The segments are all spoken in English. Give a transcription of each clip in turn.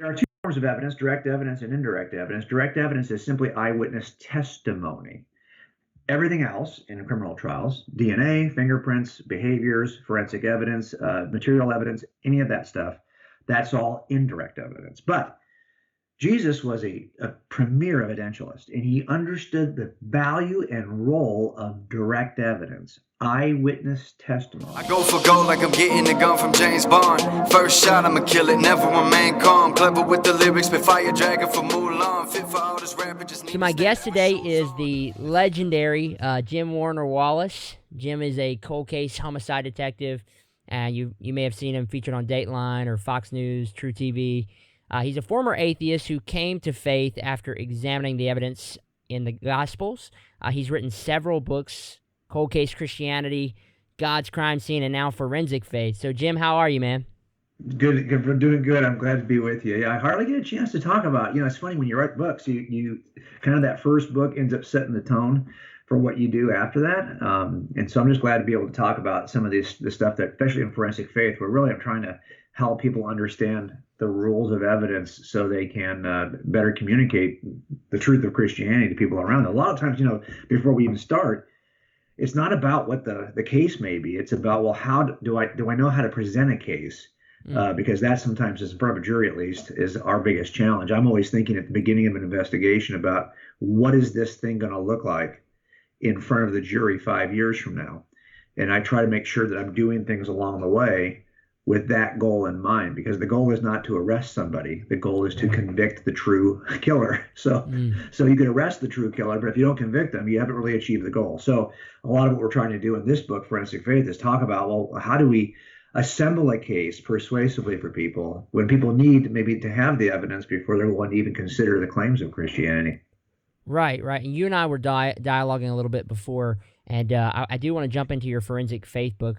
There are two forms of evidence: direct evidence and indirect evidence. Direct evidence is simply eyewitness testimony. Everything else in criminal trials, DNA, fingerprints, behaviors, forensic evidence, material evidence, any of that stuff, that's all indirect evidence. But Jesus was a premier evidentialist, and he understood the value and role of direct evidence, eyewitness I testimony. go for gold like I'm getting a gun from James Bond. First shot, I'ma kill it, never remain calm. Clever with the lyrics, spit fire dragon for Mulan. Fit for all this rapping, just need So my guest today is the legendary Jim Warner Wallace. Jim is a cold case homicide detective, and you may have seen him featured on Dateline or Fox News, TruTV. He's a former atheist who came to faith after examining the evidence in the Gospels. He's written several books: Cold Case Christianity, God's Crime Scene, and now Forensic Faith. So Jim, how are you, man? Good, doing good. I'm glad to be with you. Yeah, I hardly get a chance to talk about. It's funny when you write books, you kind of that first book ends up setting the tone for what you do after that. And so I'm just glad to be able to talk about some of the stuff that, especially in forensic faith, where really I'm trying to help people understand the rules of evidence so they can better communicate the truth of Christianity to people around them. A lot of times, before we even start, it's not about what the case may be. It's about, well, how do I know how to present a case? Because that sometimes, as in front of a jury at least, is our biggest challenge. I'm always thinking at the beginning of an investigation about what is this thing going to look like in front of the jury 5 years from now. And I try to make sure that I'm doing things along the way with that goal in mind, because the goal is not to arrest somebody. The goal is to convict the true killer. So you can arrest the true killer, but if you don't convict them, you haven't really achieved the goal. So a lot of what we're trying to do in this book, Forensic Faith, is talk about, well, how do we assemble a case persuasively for people when people need maybe to have the evidence before they're willing to even consider the claims of Christianity. Right. And you and I were dialoguing a little bit before, and I do want to jump into your Forensic Faith book.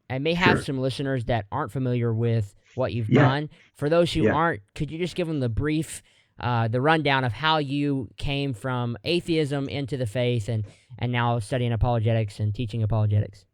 I may have some listeners that aren't familiar with what you've done. For those who aren't, could you just give them the brief, the rundown of how you came from atheism into the faith and now studying apologetics and teaching apologetics?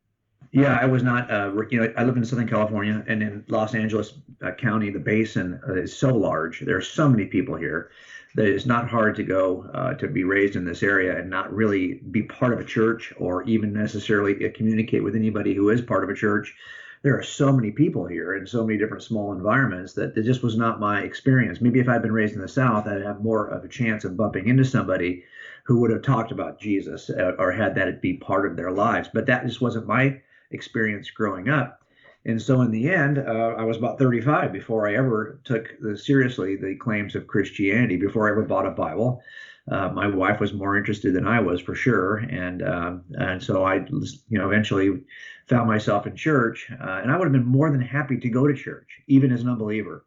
Yeah, I was not, I live in Southern California, and in Los Angeles County, the basin is so large. There are so many people here that it's not hard to go to be raised in this area and not really be part of a church or even necessarily communicate with anybody who is part of a church. There are so many people here in so many different small environments that it just was not my experience. Maybe if I'd been raised in the South, I'd have more of a chance of bumping into somebody who would have talked about Jesus or had that be part of their lives. But that just wasn't my experience growing up. And so in the end, I was about 35 before I ever took seriously the claims of Christianity, before I ever bought a Bible. My wife was more interested than I was, for sure. And so I, eventually found myself in church, and I would have been more than happy to go to church, even as an unbeliever.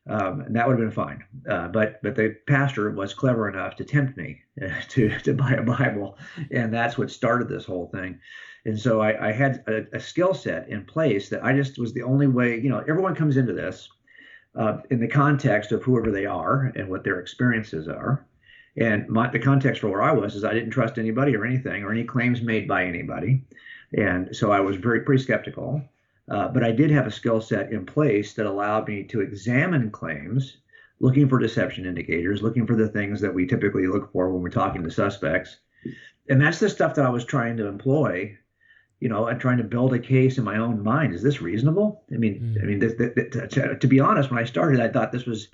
And that would have been fine. But the pastor was clever enough to tempt me to buy a Bible. And that's what started this whole thing. And so I had a skill set in place that I just was the only way. Everyone comes into this in the context of whoever they are and what their experiences are. And the context for where I was is I didn't trust anybody or anything or any claims made by anybody. And so I was pretty skeptical. But I did have a skill set in place that allowed me to examine claims, looking for deception indicators, looking for the things that we typically look for when we're talking to suspects. And that's the stuff that I was trying to employ, and trying to build a case in my own mind. Is this reasonable? I mean, to be honest, when I started, I thought this was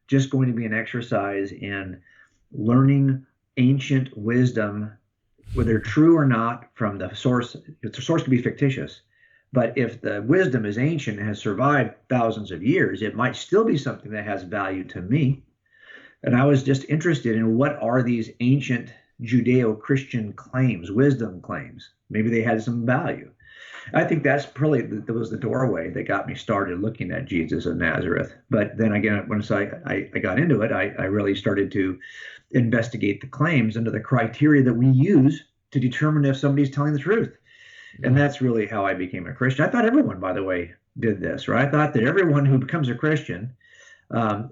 just going to be an exercise in learning ancient wisdom, whether true or not, from the source. The source could be fictitious. But if the wisdom is ancient and has survived thousands of years, it might still be something that has value to me. And I was just interested in what are these ancient Judeo-Christian claims, wisdom claims. Maybe they had some value. I think that's probably that was the doorway that got me started looking at Jesus of Nazareth. But then again, once I got into it, I really started to investigate the claims under the criteria that we use to determine if somebody's telling the truth. And that's really how I became a Christian. I thought everyone, by the way, did this, right? I thought that everyone who becomes a Christian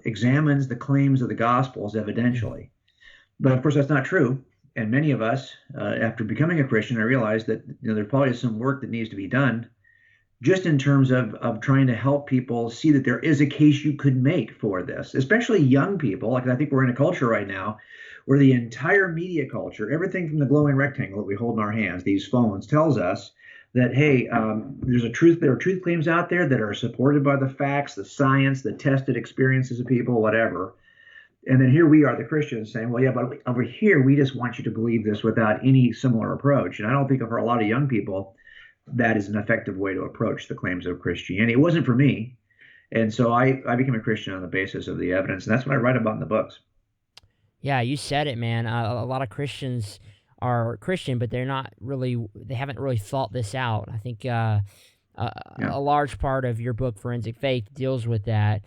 examines the claims of the Gospels evidentially. But of course, that's not true. And many of us, after becoming a Christian, I realized that there's probably some work that needs to be done just in terms of trying to help people see that there is a case you could make for this, especially young people. Like I think we're in a culture right now where the entire media culture, everything from the glowing rectangle that we hold in our hands, these phones, tells us that hey, there are truth claims out there that are supported by the facts, the science, the tested experiences of people, whatever. And then here we are, the Christians, saying, well, yeah, but over here, we just want you to believe this without any similar approach. And I don't think for a lot of young people, that is an effective way to approach the claims of Christianity. It wasn't for me. And so I became a Christian on the basis of the evidence. And that's what I write about in the books. Yeah, you said it, man. A lot of Christians are Christian, but they haven't really thought this out. I think Yeah. a large part of your book, Forensic Faith, deals with that.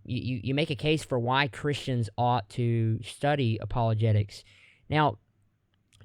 You make a case for why Christians ought to study apologetics. Now,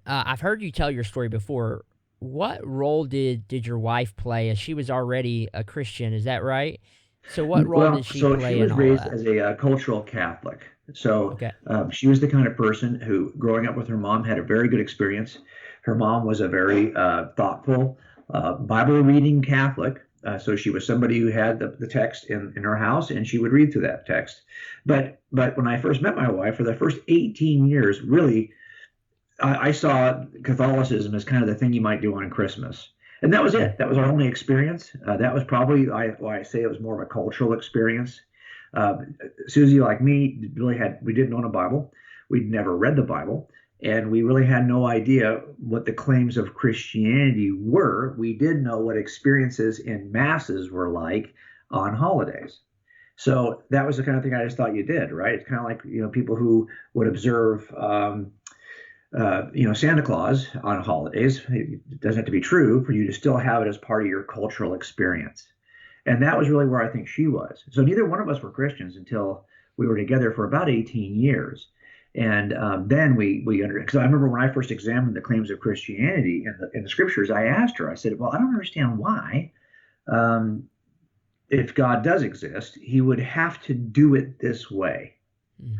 I've heard you tell your story before. What role did your wife play, as she was already a Christian? Is that right? So what role did Well, she so she play in was all of raised that? as a cultural Catholic. So Okay. she was the kind of person who, growing up with her mom, had a very good experience. Her mom was a very thoughtful, Bible reading Catholic. So she was somebody who had the text in her house, and she would read through that text. But when I first met my wife, for the first 18 years, really, I saw Catholicism as kind of the thing you might do on Christmas. And that was Mm. it. That was our only experience. That was probably why I say it was more of a cultural experience. Uh, Susie, like me, we didn't own a Bible. We'd never read the Bible. And we really had no idea what the claims of Christianity were. We did know what experiences in masses were like on holidays. So that was the kind of thing I just thought you did, right? It's kind of like, people who would observe Santa Claus on holidays. It doesn't have to be true for you to still have it as part of your cultural experience. And that was really where I think she was. So neither one of us were Christians until we were together for about 18 years. And then because I remember when I first examined the claims of Christianity in the scriptures, I asked her, I said, well, I don't understand why, um, if God does exist, he would have to do it this way. Mm.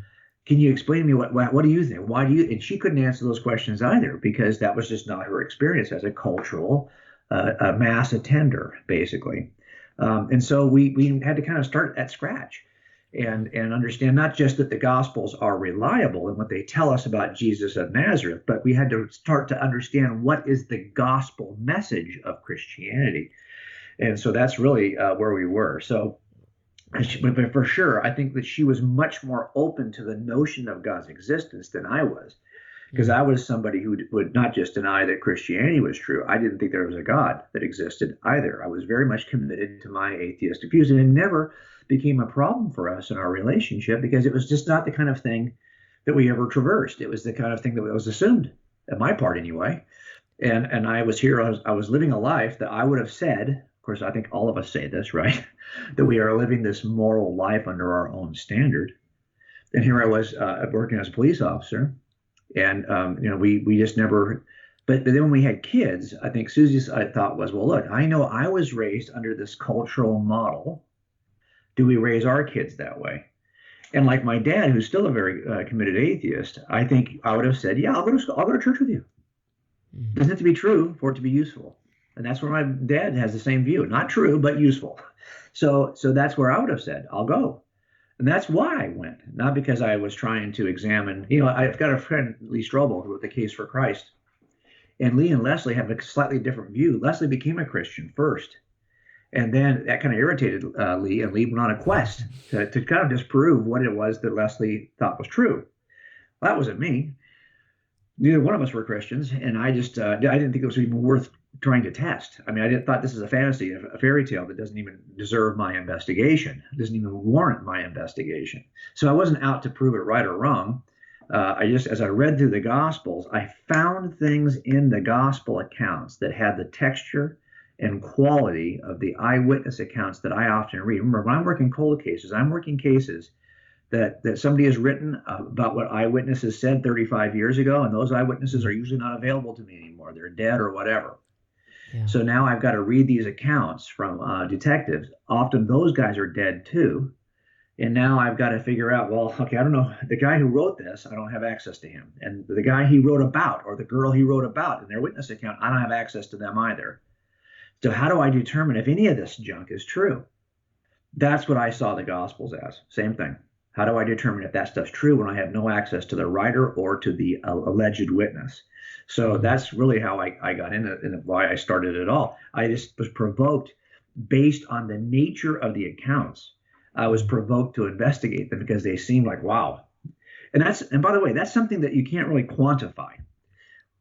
Can you explain to me what do you think? Why do you? And she couldn't answer those questions either because that was just not her experience as a cultural a mass attender, basically. And so we had to kind of start at scratch and understand not just that the Gospels are reliable and what they tell us about Jesus of Nazareth, but we had to start to understand what is the gospel message of Christianity. And so that's really where we were. So but for sure, I think that she was much more open to the notion of God's existence than I was, because Mm. I was somebody who would not just deny that Christianity was true. I didn't think there was a God that existed either. I was very much committed to my atheistic views, and it never became a problem for us in our relationship because it was just not the kind of thing that we ever traversed. It was the kind of thing that was assumed, on my part anyway. And I was living a life that I would have said, of course, I think all of us say this, right? That we are living this moral life under our own standard. And here I was working as a police officer, and we just never. But then when we had kids, I think Susie's thought was, well, look, I know I was raised under this cultural model. Do we raise our kids that way? And like my dad, who's still a very committed atheist, I think I would have said, yeah, I'll go to church with you. It Mm. doesn't have to be true for it to be useful. And that's where my dad has the same view. Not true, but useful. So that's where I would have said, I'll go. And that's why I went, not because I was trying to examine. I've got a friend, Lee Strobel, who wrote The Case for Christ. And Lee and Leslie have a slightly different view. Leslie became a Christian first. And then that kind of irritated Lee, and Lee went on a quest to kind of disprove what it was that Leslie thought was true. Well, that wasn't me. Neither one of us were Christians, and I didn't think it was even worth trying to test. I mean, I thought this is a fantasy, a fairy tale that doesn't even deserve my investigation, doesn't even warrant my investigation. So I wasn't out to prove it right or wrong. As I read through the Gospels, I found things in the Gospel accounts that had the texture and quality of the eyewitness accounts that I often read. Remember, when I'm working cold cases, I'm working cases that somebody has written about what eyewitnesses said 35 years ago, and those eyewitnesses are usually not available to me anymore. They're dead or whatever. Yeah. So now I've got to read these accounts from detectives. Often those guys are dead too. And now I've got to figure out, well, okay, I don't know. The guy who wrote this, I don't have access to him. And the guy he wrote about, or the girl he wrote about in their witness account, I don't have access to them either. So how do I determine if any of this junk is true? That's what I saw the Gospels as. Same thing. How do I determine if that stuff's true when I have no access to the writer or to the alleged witness? So that's really how I got into it and why I started it all. I just was provoked based on the nature of the accounts. I was provoked to investigate them because they seemed like, wow. And by the way, that's something that you can't really quantify.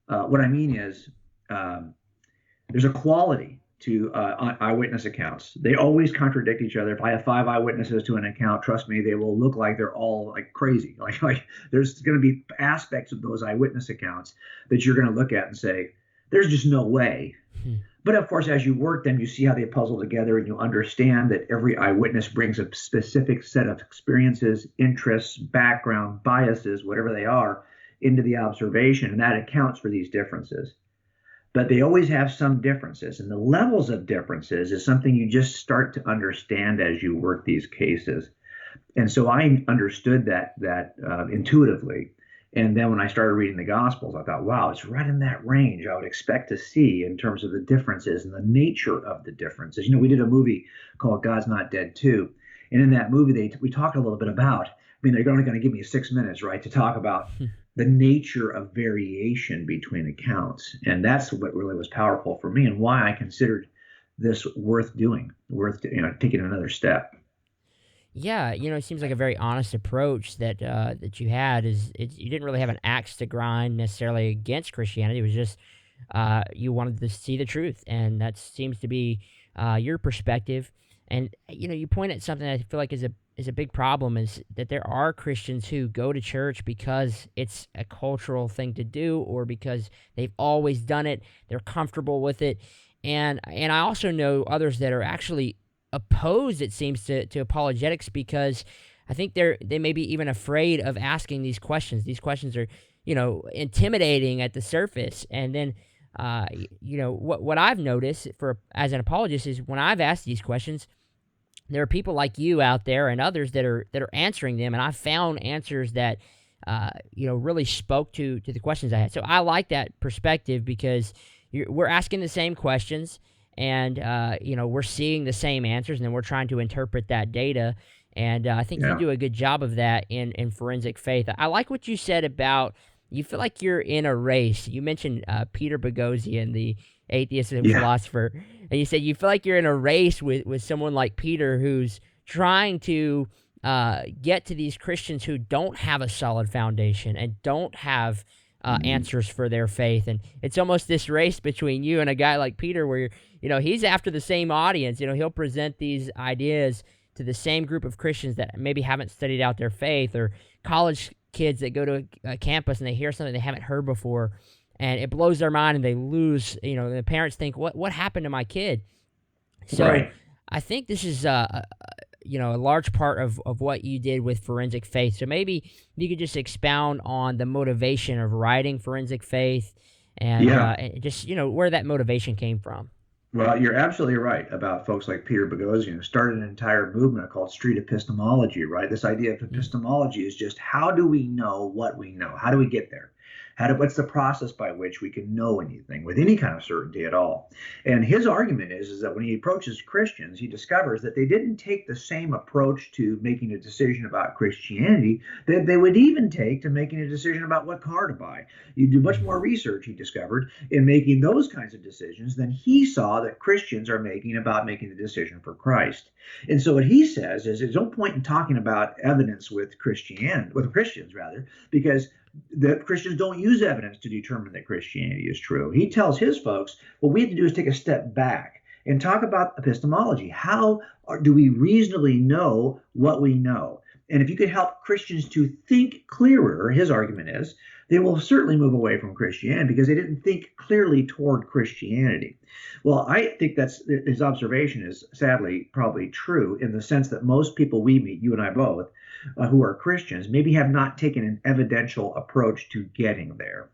What I mean is there's a quality to eyewitness accounts. They always contradict each other. If I have 5 eyewitnesses to an account, trust me, they will look like they're all like crazy. Like there's going to be aspects of those eyewitness accounts that you're going to look at and say, there's just no way. But of course, as you work them, you see how they puzzle together, and you understand that every eyewitness brings a specific set of experiences, interests, background, biases, whatever they are, into the observation, and that accounts for these differences. But they always have some differences, and the levels of differences is something you just start to understand as you work these cases. And so I understood that intuitively. And then when I started reading the Gospels, I thought, wow, it's right in that range I would expect to see in terms of the differences and the nature of the differences. You know, we did a movie called God's Not Dead 2. And in that movie, we talked a little bit about, I mean, they're only going to give me 6 minutes, right, to talk about the nature of variation between accounts. And that's what really was powerful for me and why I considered this worth doing, worth taking another step. Yeah, it seems like a very honest approach that you had. You didn't really have an axe to grind necessarily against Christianity. It was just you wanted to see the truth, and that seems to be your perspective. And you point at something that I feel like is a big problem, is that there are Christians who go to church because it's a cultural thing to do, or because they've always done it, they're comfortable with it, and I also know others that are actually opposed, it seems, to apologetics, because I think they may be even afraid of asking these questions. These questions are, intimidating at the surface. And then, what I've noticed as an apologist is when I've asked these questions, there are people like you out there and others that are answering them, and I've found answers that, really spoke to the questions I had. So I like that perspective because we're asking the same questions. And, we're seeing the same answers, and then we're trying to interpret that data. And I think you do a good job of that in forensic faith. I like what you said about you feel like you're in a race. You mentioned Peter Boghossian, the atheist and philosopher. And you said you feel like you're in a race with someone like Peter, who's trying to get to these Christians who don't have a solid foundation and don't have answers for their faith. And it's almost this race between you and a guy like Peter where he's after the same audience. He'll present these ideas to the same group of Christians that maybe haven't studied out their faith, or college kids that go to a campus and they hear something they haven't heard before, and it blows their mind, and they lose, the parents think, what happened to my kid? So right. I think this is a large part of what you did with forensic faith. So maybe you could just expound on the motivation of writing forensic faith and just, where that motivation came from. Well, you're absolutely right about folks like Peter Boghossian, who started an entire movement called street epistemology, right? This idea of epistemology is just, how do we know what we know? How do we get there? What's the process by which we can know anything with any kind of certainty at all? And his argument is that when he approaches Christians, he discovers that they didn't take the same approach to making a decision about Christianity that they would even take to making a decision about what car to buy. You do much more research, he discovered, in making those kinds of decisions than he saw that Christians are making about making the decision for Christ. And so what he says is there's no point in talking about evidence with Christians, because the Christians don't use evidence to determine that Christianity is true. He tells his folks, what we have to do is take a step back and talk about epistemology. How do we reasonably know what we know? And if you could help Christians to think clearer, his argument is, they will certainly move away from Christianity because they didn't think clearly toward Christianity. Well, I think his observation is sadly probably true in the sense that most people we meet, you and I both, who are Christians, maybe have not taken an evidential approach to getting there.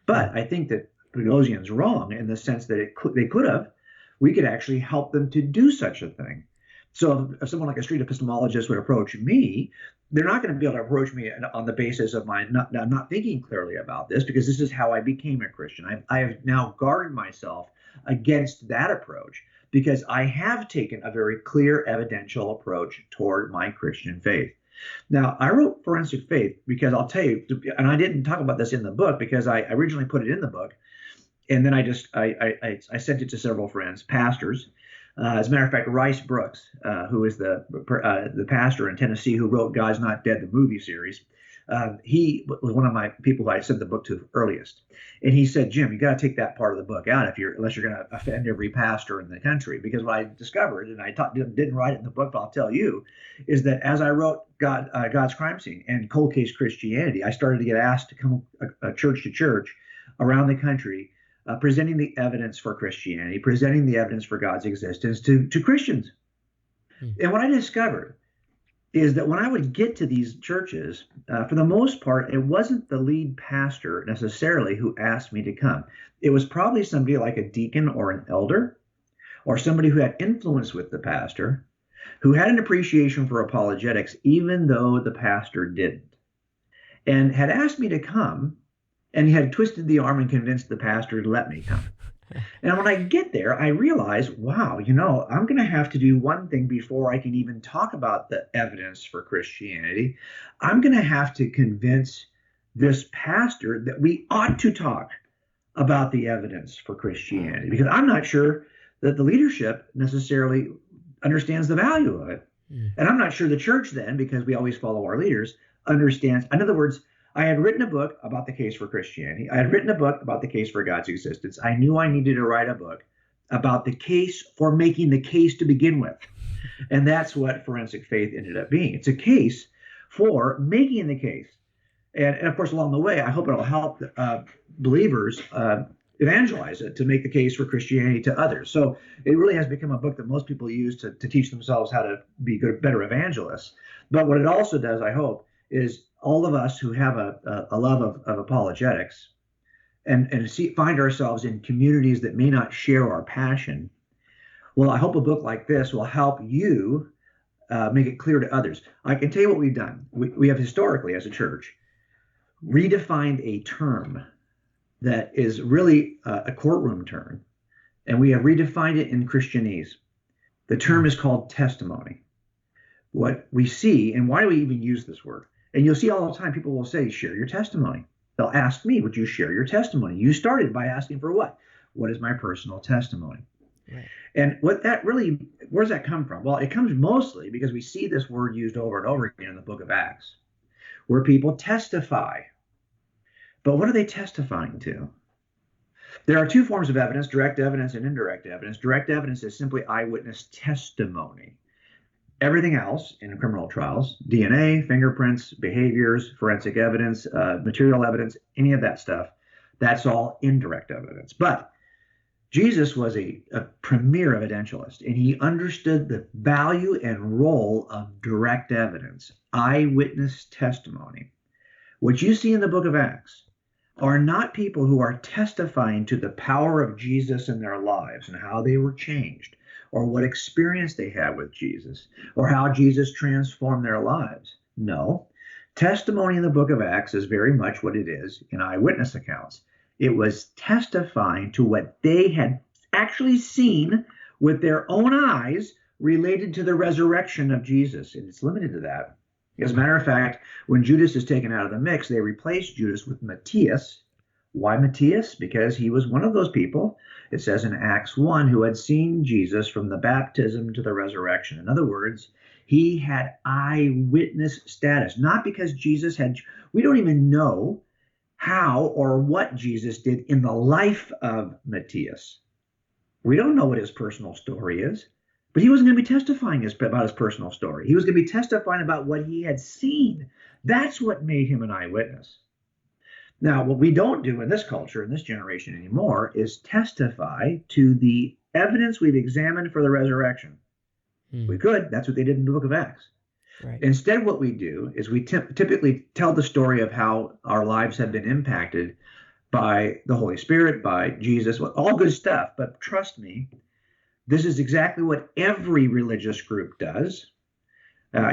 But I think that Boghossian's wrong in the sense that they could have. We could actually help them to do such a thing. So if someone like a street epistemologist would approach me, they're not going to be able to approach me on the basis of my not thinking clearly about this, because this is how I became a Christian. I have now guarded myself against that approach because I have taken a very clear evidential approach toward my Christian faith. Now, I wrote Forensic Faith because I'll tell you, and I didn't talk about this in the book because I originally put it in the book, and then I sent it to several friends, pastors. As a matter of fact, Rice Brooks, who is the pastor in Tennessee who wrote God's Not Dead, the movie series, he was one of my people who I sent the book to earliest. And he said, Jim, you got to take that part of the book out unless you're going to offend every pastor in the country. Because what I discovered, and I didn't write it in the book, but I'll tell you, is that as I wrote God's Crime Scene and Cold Case Christianity, I started to get asked to come church to church around the country, presenting the evidence for Christianity, presenting the evidence for God's existence to Christians. And what I discovered is that when I would get to these churches, for the most part, it wasn't the lead pastor necessarily who asked me to come. It was probably somebody like a deacon or an elder, or somebody who had influence with the pastor, who had an appreciation for apologetics, even though the pastor didn't, and had asked me to come, and he had twisted the arm and convinced the pastor to let me come. And when I get there, I realize, wow, I'm going to have to do one thing before I can even talk about the evidence for Christianity. I'm going to have to convince this pastor that we ought to talk about the evidence for Christianity, because I'm not sure that the leadership necessarily understands the value of it. And I'm not sure the church then, because we always follow our leaders, understands. In other words, I had written a book about the case for Christianity. I had written a book about the case for God's existence. I knew I needed to write a book about the case for making the case to begin with. And that's what Forensic Faith ended up being. It's a case for making the case. And of course, along the way, I hope it'll help believers evangelize it to make the case for Christianity to others. So it really has become a book that most people use to teach themselves how to be better evangelists. But what it also does, I hope, is all of us who have a love of apologetics and find ourselves in communities that may not share our passion. Well, I hope a book like this will help you make it clear to others. I can tell you what we've done. We have historically, as a church, redefined a term that is really a courtroom term, and we have redefined it in Christianese. The term is called testimony. What we see, and why do we even use this word? And you'll see all the time people will say, share your testimony. They'll ask me, would you share your testimony? You started by asking for what? What is my personal testimony? Right. And where does that come from? Well, it comes mostly because we see this word used over and over again in the book of Acts, where people testify. But what are they testifying to? There are two forms of evidence, direct evidence and indirect evidence. Direct evidence is simply eyewitness testimony. Everything else in criminal trials, DNA, fingerprints, behaviors, forensic evidence, material evidence, any of that stuff, that's all indirect evidence. But Jesus was a premier evidentialist, and he understood the value and role of direct evidence, eyewitness testimony. What you see in the book of Acts are not people who are testifying to the power of Jesus in their lives and how they were changed, or what experience they had with Jesus, or how Jesus transformed their lives. No, testimony in the book of Acts is very much what it is in eyewitness accounts. It was testifying to what they had actually seen with their own eyes related to the resurrection of Jesus. And it's limited to that. As a matter of fact, when Judas is taken out of the mix, they replace Judas with Matthias. Why Matthias? Because he was one of those people, it says in Acts 1, who had seen Jesus from the baptism to the resurrection. In other words, he had eyewitness status, not because Jesus had, we don't even know how or what Jesus did in the life of Matthias. We don't know what his personal story is, but he wasn't going to be testifying about his personal story. He was going to be testifying about what he had seen. That's what made him an eyewitness. Now, what we don't do in this culture, in this generation anymore, is testify to the evidence we've examined for the resurrection. We could. That's what they did in the book of Acts. Right. Instead, what we do is we typically tell the story of how our lives have been impacted by the Holy Spirit, by Jesus, all good stuff. But trust me, this is exactly what every religious group does.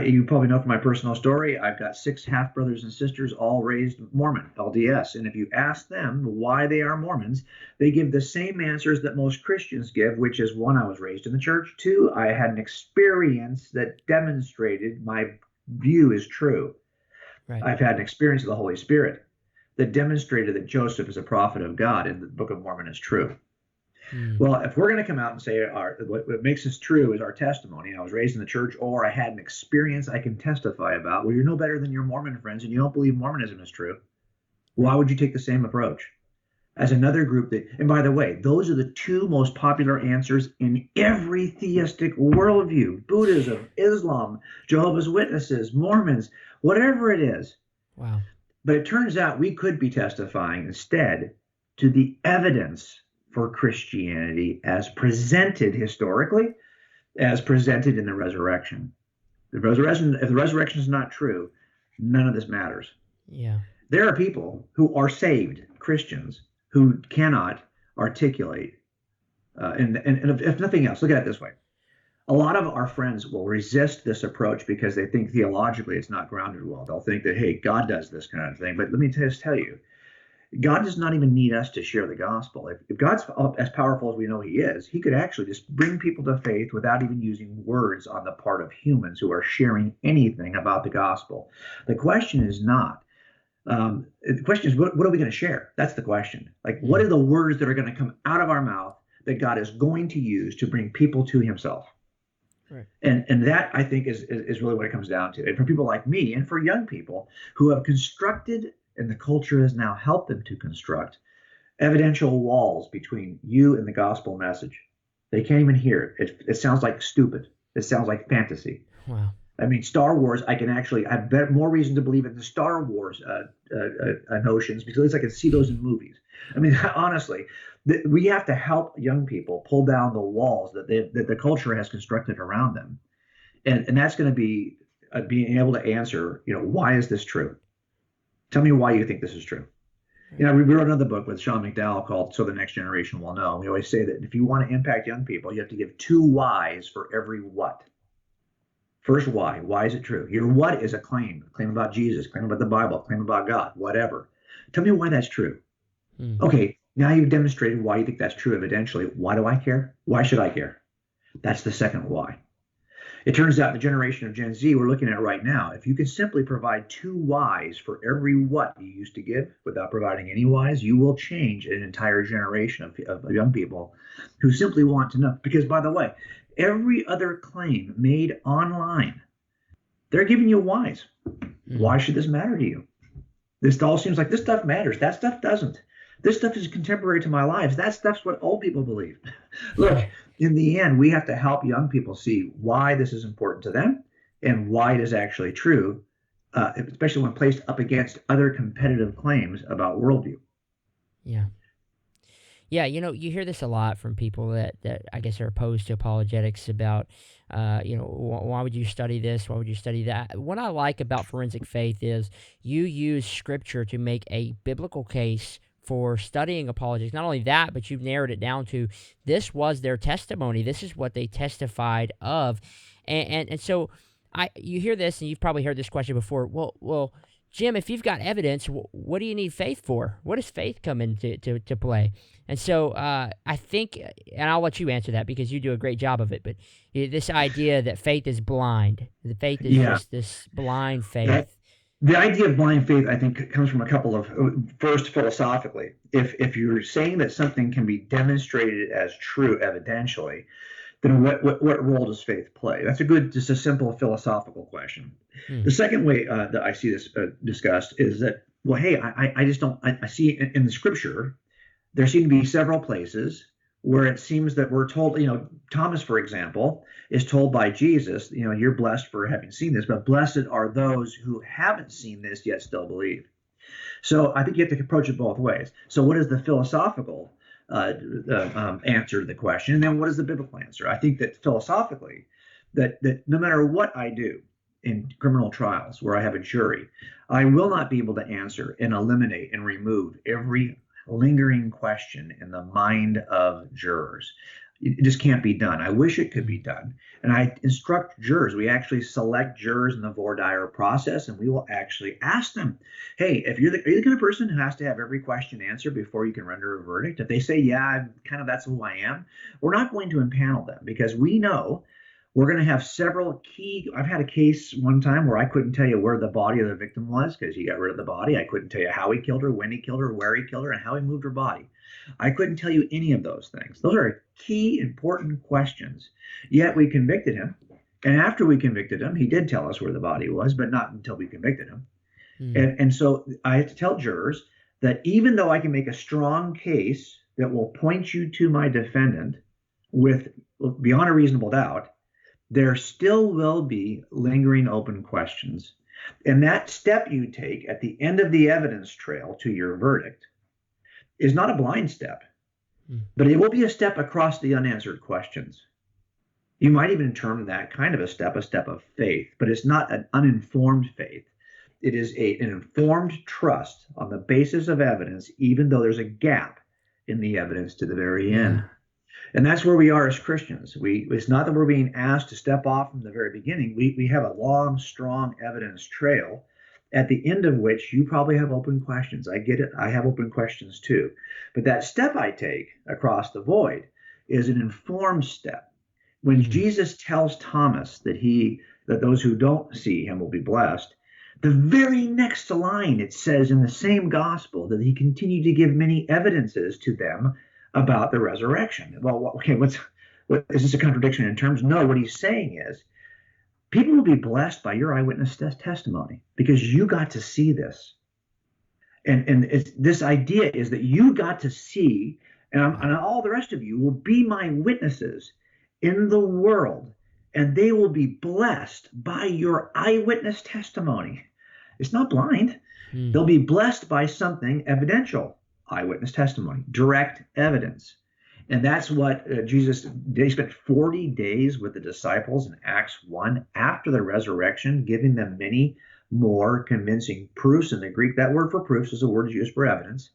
You probably know from my personal story, I've got 6 half brothers and sisters, all raised Mormon, LDS. And if you ask them why they are Mormons, they give the same answers that most Christians give, which is 1, I was raised in the church. 2, I had an experience that demonstrated my view is true. Right. I've had an experience of the Holy Spirit that demonstrated that Joseph is a prophet of God and the Book of Mormon is true. Well, if we're going to come out and say what makes us true is our testimony, I was raised in the church, or I had an experience I can testify about, well, you're no better than your Mormon friends and you don't believe Mormonism is true. Why would you take the same approach? As another group that, and by the way, those are the 2 most popular answers in every theistic worldview: Buddhism, Islam, Jehovah's Witnesses, Mormons, whatever it is. Wow. But it turns out we could be testifying instead to the evidence for Christianity as presented historically, as presented in the resurrection. If the resurrection is not true, none of this matters. Yeah. There are people who are saved Christians who cannot articulate, and if nothing else, look at it this way. A lot of our friends will resist this approach because they think theologically it's not grounded well. They'll think that, hey, God does this kind of thing. But let me just tell you, God does not even need us to share the gospel. If God's as powerful as we know he is, he could actually just bring people to faith without even using words on the part of humans who are sharing anything about the gospel. The question is not, the question is, what are we going to share? That's the question. Like, what are the words that are going to come out of our mouth that God is going to use to bring people to himself? Right. And that, I think, is really what it comes down to. And for people like me and for young people who have constructed, and the culture has now helped them to construct, evidential walls between you and the gospel message. They can't even hear it. It sounds like stupid. It sounds like fantasy. Wow. I mean, Star Wars, I have more reason to believe in the Star Wars notions because at least I can see those in movies. I mean, honestly, we have to help young people pull down the walls that the culture has constructed around them. And that's going to be being able to answer, why is this true? Tell me why you think this is true. We wrote another book with Sean McDowell called So the Next Generation Will Know. We always say that if you want to impact young people, you have to give 2 whys for every what. First, why? Why is it true? Your what is a claim about Jesus, claim about the Bible, claim about God, whatever. Tell me why that's true. Okay, now you've demonstrated why you think that's true evidentially. Why do I care? Why should I care? That's the second why. It turns out the generation of Gen Z we're looking at right now, if you can simply provide 2 whys for every what you used to give without providing any whys, you will change an entire generation of young people who simply want to know. Because, by the way, every other claim made online, they're giving you whys. Why should this matter to you? This all seems like this stuff matters. That stuff doesn't. This stuff is contemporary to my life. That stuff's what old people believe. Look, in the end, we have to help young people see why this is important to them and why it is actually true, especially when placed up against other competitive claims about worldview. Yeah. Yeah, you hear this a lot from people that I guess are opposed to apologetics about, why would you study this? Why would you study that? What I like about forensic faith is you use scripture to make a biblical case for studying apologetics. Not only that, but you've narrowed it down to this was their testimony. This is what they testified of. And so you hear this, and you've probably heard this question before. Well, Jim, if you've got evidence, what do you need faith for? What does faith come into to play? And so I think, and I'll let you answer that because you do a great job of it, but this idea that faith is blind, the faith is just this blind faith. The idea of blind faith, I think, comes from a couple of, first, philosophically. If you're saying that something can be demonstrated as true evidentially, then what role does faith play? That's just a simple philosophical question. The second way that I see this discussed is that, well, hey, I just don't, I see in the scripture, there seem to be several places where it seems that we're told, Thomas, for example, is told by Jesus, you're blessed for having seen this, but blessed are those who haven't seen this yet still believe. So I think you have to approach it both ways. So what is the philosophical answer to the question? And then what is the biblical answer? I think that philosophically, that no matter what I do in criminal trials where I have a jury, I will not be able to answer and eliminate and remove every lingering question in the mind of jurors. It just can't be done. I wish it could be done. And I instruct jurors. We actually select jurors in the voir dire process, and we will actually ask them, hey, if are you the kind of person who has to have every question answered before you can render a verdict? If they say, yeah, that's who I am, we're not going to impanel them, because we know we're going to have several key. I've had a case one time where I couldn't tell you where the body of the victim was because he got rid of the body. I couldn't tell you how he killed her, when he killed her, where he killed her, and how he moved her body. I couldn't tell you any of those things. Those are key, important questions. Yet we convicted him. And after we convicted him, he did tell us where the body was, but not until we convicted him. And so I have to tell jurors that even though I can make a strong case that will point you to my defendant with beyond a reasonable doubt, there still will be lingering open questions. And that step you take at the end of the evidence trail to your verdict is not a blind step, but it will be a step across the unanswered questions. You might even term that kind of a step of faith, but it's not an uninformed faith. It is an informed trust on the basis of evidence, even though there's a gap in the evidence to the very end. And that's where we are as Christians. It's not that we're being asked to step off from the very beginning. We have a long, strong evidence trail, at the end of which you probably have open questions. I get it. I have open questions too. But that step I take across the void is an informed step. When Jesus tells Thomas that those who don't see him will be blessed, the very next line it says in the same gospel that he continued to give many evidences to them about the resurrection. Well, okay, is this a contradiction in terms? No, what he's saying is people will be blessed by your eyewitness testimony because you got to see this. And this idea is that you got to see, and all the rest of you will be my witnesses in the world, and they will be blessed by your eyewitness testimony. It's not blind. They'll be blessed by something evidential. Eyewitness testimony, direct evidence. And that's what they spent 40 days with the disciples in Acts 1 after the resurrection, giving them many more convincing proofs. In the Greek, that word for proofs is a word used for evidence.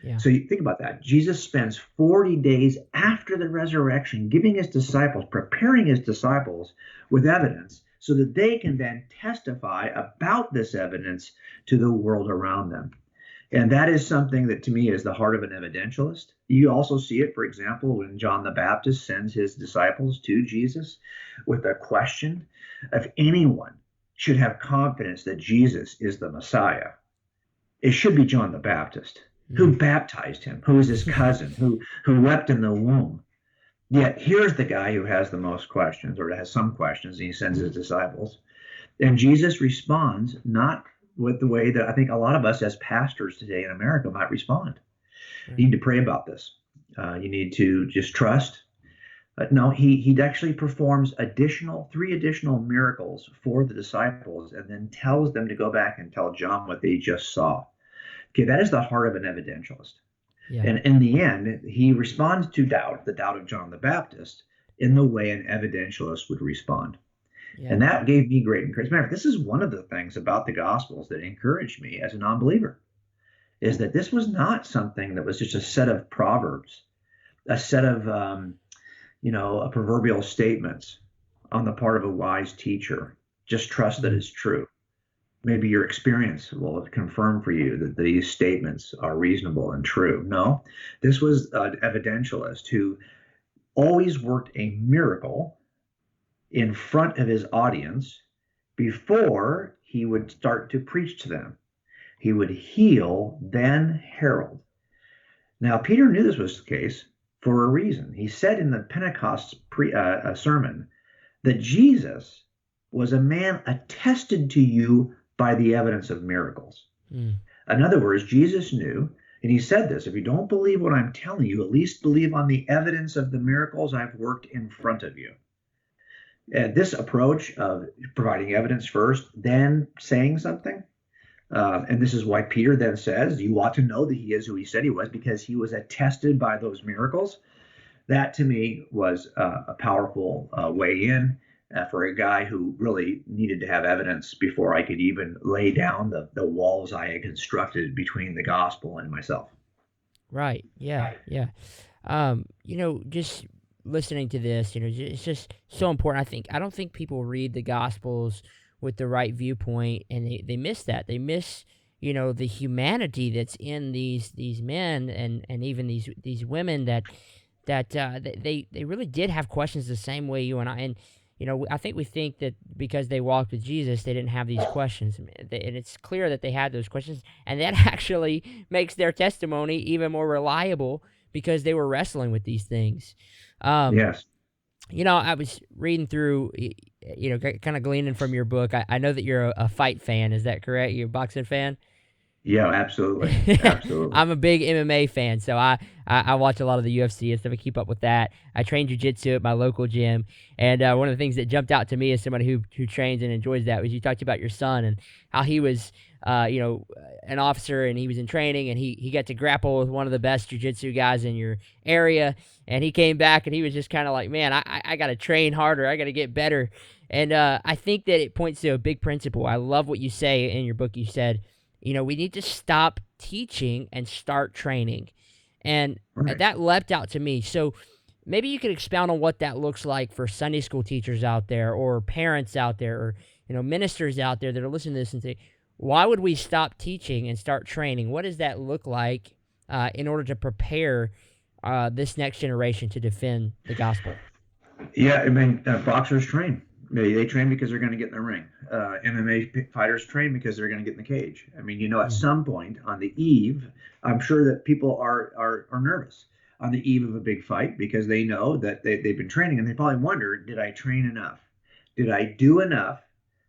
Yeah. So you think about that. Jesus spends 40 days after the resurrection giving his disciples, preparing his disciples with evidence so that they can then testify about this evidence to the world around them. And that is something that to me is the heart of an evidentialist. You also see it, for example, when John the Baptist sends his disciples to Jesus with a question. If anyone should have confidence that Jesus is the Messiah, it should be John the Baptist, who baptized him, who is his cousin, who wept in the womb. Yet here's the guy who has the most questions, or has some questions, and he sends his disciples. And Jesus responds not with the way that I think a lot of us as pastors today in America might respond. You need to pray about this. You need to just trust. No, he actually performs three additional miracles for the disciples and then tells them to go back and tell John what they just saw. Okay, that is the heart of an evidentialist. Yeah. And in the end, he responds to doubt, the doubt of John the Baptist, in the way an evidentialist would respond. Yeah. And that gave me great encouragement. This is one of the things about the Gospels that encouraged me as a non-believer, is that this was not something that was just a set of proverbs, a set of, proverbial statements on the part of a wise teacher. Just trust that it's true. Maybe your experience will confirm for you that these statements are reasonable and true. No, this was an evidentialist who always worked a miracle in front of his audience before he would start to preach to them. He would heal, then herald. Now, Peter knew this was the case for a reason. He said in the Pentecost sermon that Jesus was a man attested to you by the evidence of miracles. In other words, Jesus knew, and he said this, if you don't believe what I'm telling you, at least believe on the evidence of the miracles I've worked in front of you. This approach of providing evidence first, then saying something, and this is why Peter then says, you ought to know that he is who he said he was because he was attested by those miracles. That to me was a powerful way in for a guy who really needed to have evidence before I could even lay down the walls I had constructed between the gospel and myself. Right. Yeah. Yeah. Just listening to this, it's just so important. I don't think people read the Gospels with the right viewpoint, and they miss that. They miss, the humanity that's in these men and even these women that they really did have questions the same way you and I. And I think we think that because they walked with Jesus, they didn't have these questions, and it's clear that they had those questions, and that actually makes their testimony even more reliable because they were wrestling with these things. Um, Yes. I was reading through, kind of gleaning from your book. I know that you're a fight fan. Is that correct? You're a boxing fan? Yeah, absolutely. Absolutely. I'm a big MMA fan, so I watch a lot of the UFC and stuff. I keep up with that. I train jiu-jitsu at my local gym, and one of the things that jumped out to me as somebody who trains and enjoys that was you talked about your son and how he was, an officer, and he was in training, and he got to grapple with one of the best jiu-jitsu guys in your area, and he came back and he was just kind of like, man, I got to train harder. I got to get better. And I think that it points to a big principle. I love what you say in your book. You said, we need to stop teaching and start training. And Right. that leapt out to me. So maybe you could expound on what that looks like for Sunday school teachers out there, or parents out there, or, ministers out there that are listening to this and say, why would we stop teaching and start training? What does that look like in order to prepare this next generation to defend the gospel? Yeah, I mean, boxers train. They train because they're going to get in the ring. MMA fighters train because they're going to get in the cage. I mean, at some point on the eve, I'm sure that people are nervous on the eve of a big fight because they know that they've been training, and they probably wonder, did I train enough? Did I do enough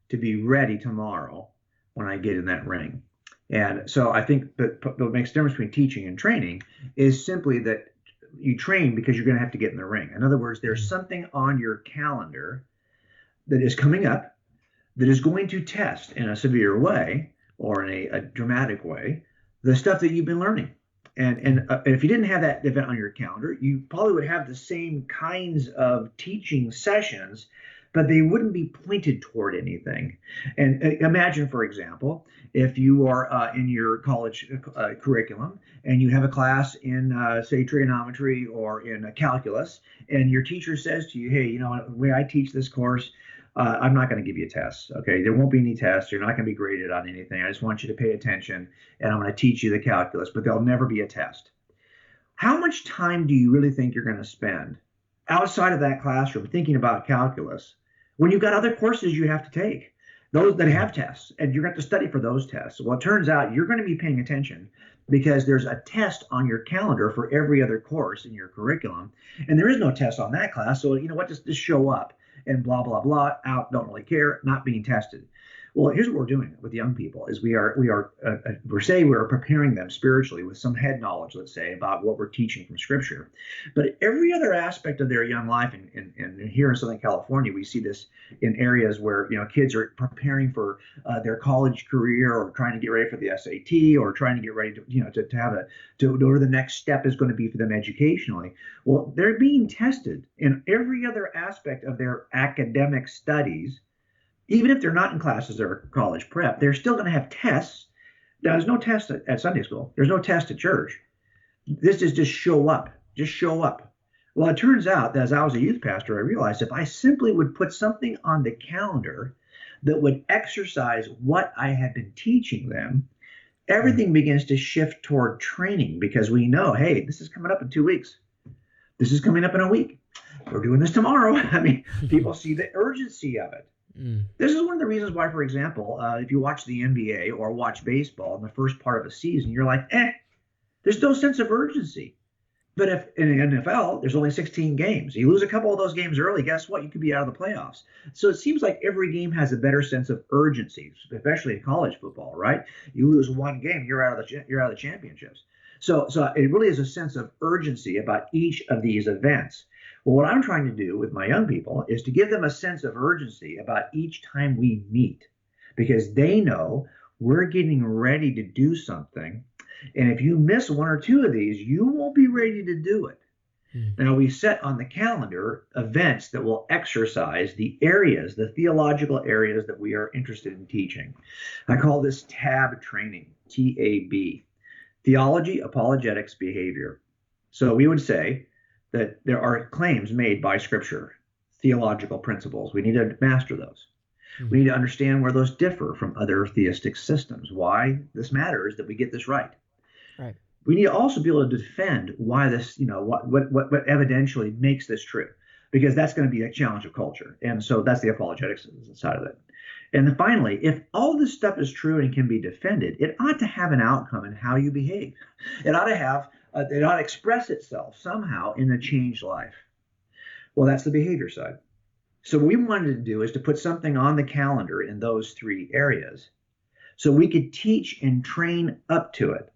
to be ready tomorrow when I get in that ring? And so I think that what makes the difference between teaching and training is simply that you train because you're going to have to get in the ring. In other words, there's something on your calendar that is coming up that is going to test in a severe way or in a dramatic way the stuff that you've been learning. And if you didn't have that event on your calendar, you probably would have the same kinds of teaching sessions, but they wouldn't be pointed toward anything. And imagine, for example, if you are in your college curriculum and you have a class in, say, trigonometry or in calculus, and your teacher says to you, hey, the way I teach this course, I'm not going to give you tests. Okay, there won't be any tests. You're not going to be graded on anything. I just want you to pay attention, and I'm going to teach you the calculus, but there'll never be a test. How much time do you really think you're going to spend outside of that classroom thinking about calculus when you've got other courses you have to take, those that have tests, and you're going to have to study for those tests? Well, it turns out you're going to be paying attention because there's a test on your calendar for every other course in your curriculum, and there is no test on that class. So just show up and blah blah blah, out, don't really care, not being tested. Well, here's what we're doing with young people: is we're preparing them spiritually with some head knowledge, let's say, about what we're teaching from Scripture. But every other aspect of their young life, and here in Southern California, we see this in areas where kids are preparing for their college career, or trying to get ready for the SAT, or trying to get ready to where the next step is going to be for them educationally. Well, they're being tested in every other aspect of their academic studies. Even if they're not in classes or college prep, they're still going to have tests. Now, there's no test at Sunday school. There's no test at church. This is just show up. Just show up. Well, it turns out that as I was a youth pastor, I realized if I simply would put something on the calendar that would exercise what I had been teaching them, everything begins to shift toward training, because we know, hey, this is coming up in 2 weeks. This is coming up in a week. We're doing this tomorrow. I mean, people see the urgency of it. This is one of the reasons why, for example, if you watch the NBA or watch baseball in the first part of a season, you're like, there's no sense of urgency. But if in the NFL, there's only 16 games. You lose a couple of those games early, guess what? You could be out of the playoffs. So it seems like every game has a better sense of urgency, especially in college football, right? You lose one game, you're out of the championships. So it really is a sense of urgency about each of these events. Well, what I'm trying to do with my young people is to give them a sense of urgency about each time we meet, because they know we're getting ready to do something. And if you miss one or two of these, you won't be ready to do it. Now, we set on the calendar events that will exercise the areas, the theological areas that we are interested in teaching. I call this TAB training, TAB, theology, apologetics, behavior. So we would say, that there are claims made by Scripture, theological principles. We need to master those. We need to understand where those differ from other theistic systems. Why this matters that we get this right. Right. We need to also be able to defend why this, what evidentially makes this true, because that's going to be a challenge of culture. And so that's the apologetics side of it. And then finally, if all this stuff is true and can be defended, it ought to have an outcome in how you behave. It ought to express itself somehow in a changed life. Well, that's the behavior side. So what we wanted to do is to put something on the calendar in those three areas so we could teach and train up to it.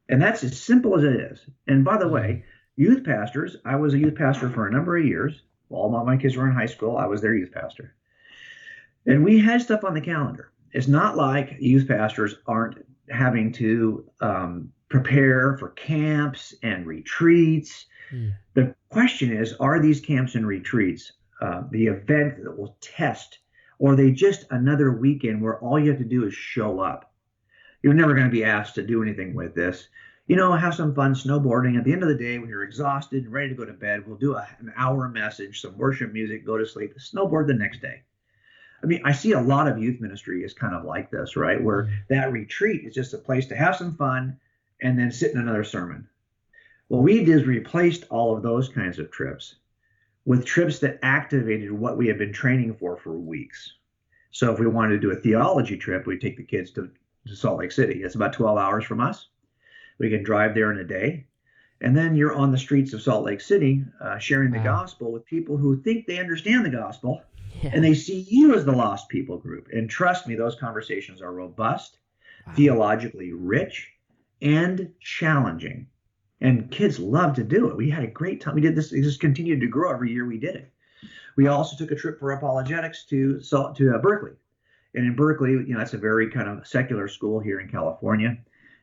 And that's as simple as it is. And by the way, youth pastors, I was a youth pastor for a number of years. While my kids were in high school, I was their youth pastor. And we had stuff on the calendar. It's not like youth pastors aren't having to prepare for camps and retreats. The question is, are these camps and retreats the event that will test, or are they just another weekend where all you have to do is show up? You're never going to be asked to do anything with this. Have some fun snowboarding. At the end of the day, when you're exhausted and ready to go to bed, we'll do an hour message, some worship music, go to sleep, snowboard the next day. I mean, I see a lot of youth ministry is kind of like this, right? Where that retreat is just a place to have some fun and then sit in another sermon. What we did is replaced all of those kinds of trips with trips that activated what we had been training for weeks. So if we wanted to do a theology trip, we'd take the kids to Salt Lake City. It's about 12 hours from us. We can drive there in a day. And then you're on the streets of Salt Lake City sharing the gospel with people who think they understand the gospel. Yeah. And they see you as the lost people group. And trust me, those conversations are robust, theologically rich, and challenging. And kids love to do it. We had a great time. We did this. It just continued to grow every year we did it. We also took a trip for apologetics to Berkeley. And in Berkeley, that's a very kind of secular school here in California.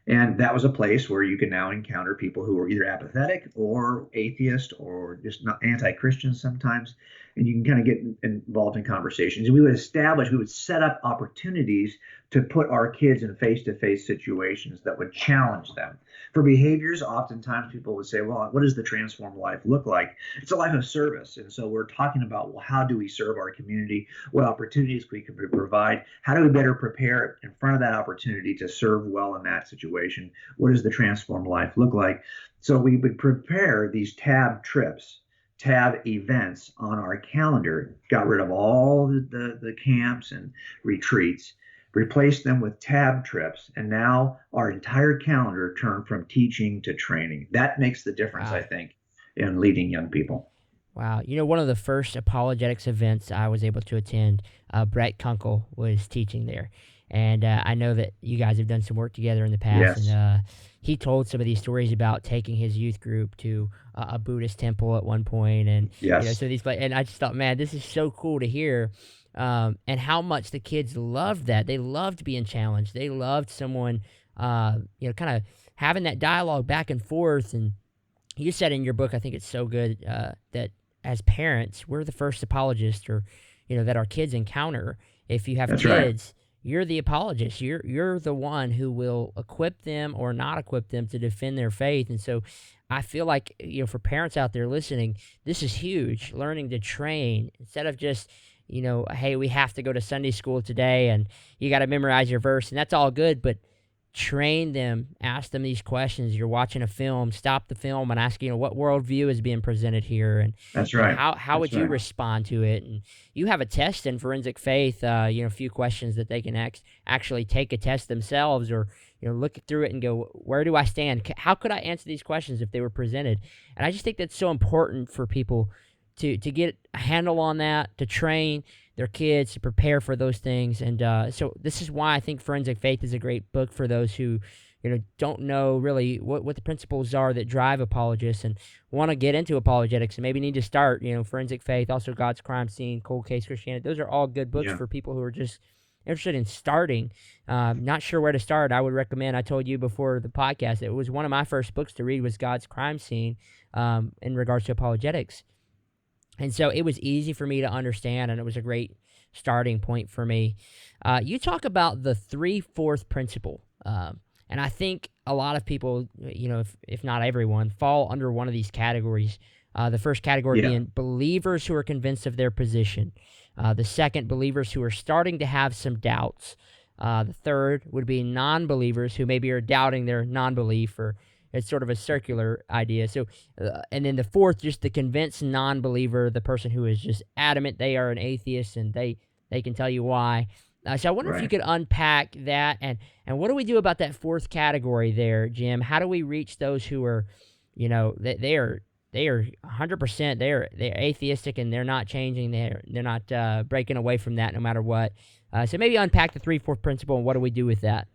And that was a place where you can now encounter people who are either apathetic or atheist or just not anti-Christian sometimes. And you can kind of get involved in conversations. And we would set up opportunities to put our kids in face-to-face situations that would challenge them. For behaviors, oftentimes people would say, well, what does the transformed life look like? It's a life of service. And so we're talking about, well, how do we serve our community? What opportunities we can provide? How do we better prepare in front of that opportunity to serve well in that situation? What does the transformed life look like? So we would prepare these tab trips, tab events on our calendar, got rid of all the camps and retreats, replaced them with tab trips, and now our entire calendar turned from teaching to training. That makes the difference, I think, in leading young people. Wow. One of the first apologetics events I was able to attend, Brett Kunkel was teaching there. And I know that you guys have done some work together in the past. Yes. And he told some of these stories about taking his youth group to a Buddhist temple at one point. And, yes. And I just thought, man, this is so cool to hear. And how much the kids loved that. They loved being challenged. They loved someone, kind of having that dialogue back and forth. And you said in your book, I think it's so good, that as parents, we're the first apologists that our kids encounter. If you have That's kids, right. You're the apologist. You're the one who will equip them or not equip them to defend their faith. And so I feel like, for parents out there listening, this is huge, learning to train instead of just, hey, we have to go to Sunday school today and you got to memorize your verse, and that's all good, but train them, ask them these questions. You're watching a film, stop the film and ask, what worldview is being presented here, and that's right. How would you respond to it? And you have a test in forensic faith, a few questions that they can actually take a test themselves, or look through it and go, where do I stand? How could I answer these questions if they were presented? And I just think that's so important for people to get a handle on that, to train their kids, to prepare for those things. And so this is why I think Forensic Faith is a great book for those who don't know really what the principles are that drive apologists and want to get into apologetics and maybe need to start. Forensic Faith, also God's Crime Scene, Cold Case Christianity. Those are all good books for people who are just interested in starting, not sure where to start. I would recommend, I told you before the podcast, it was one of my first books to read was God's Crime Scene in regards to apologetics. And so it was easy for me to understand, and it was a great starting point for me. You talk about the 3/4 principle, and And I think a lot of people, if not everyone, fall under one of these categories. The first category being believers who are convinced of their position. The second, believers who are starting to have some doubts. The third would be non-believers who maybe are doubting their non-belief, or it's sort of a circular idea. So, and then the fourth, just the convinced non-believer, the person who is just adamant they are an atheist and they can tell you why. So I wonder if you could unpack that, and what do we do about that fourth category there, Jim? How do we reach those who are, they are 100%, they're atheistic and they're not changing, they're not breaking away from that no matter what. So maybe unpack the 3/4 principle and what do we do with that?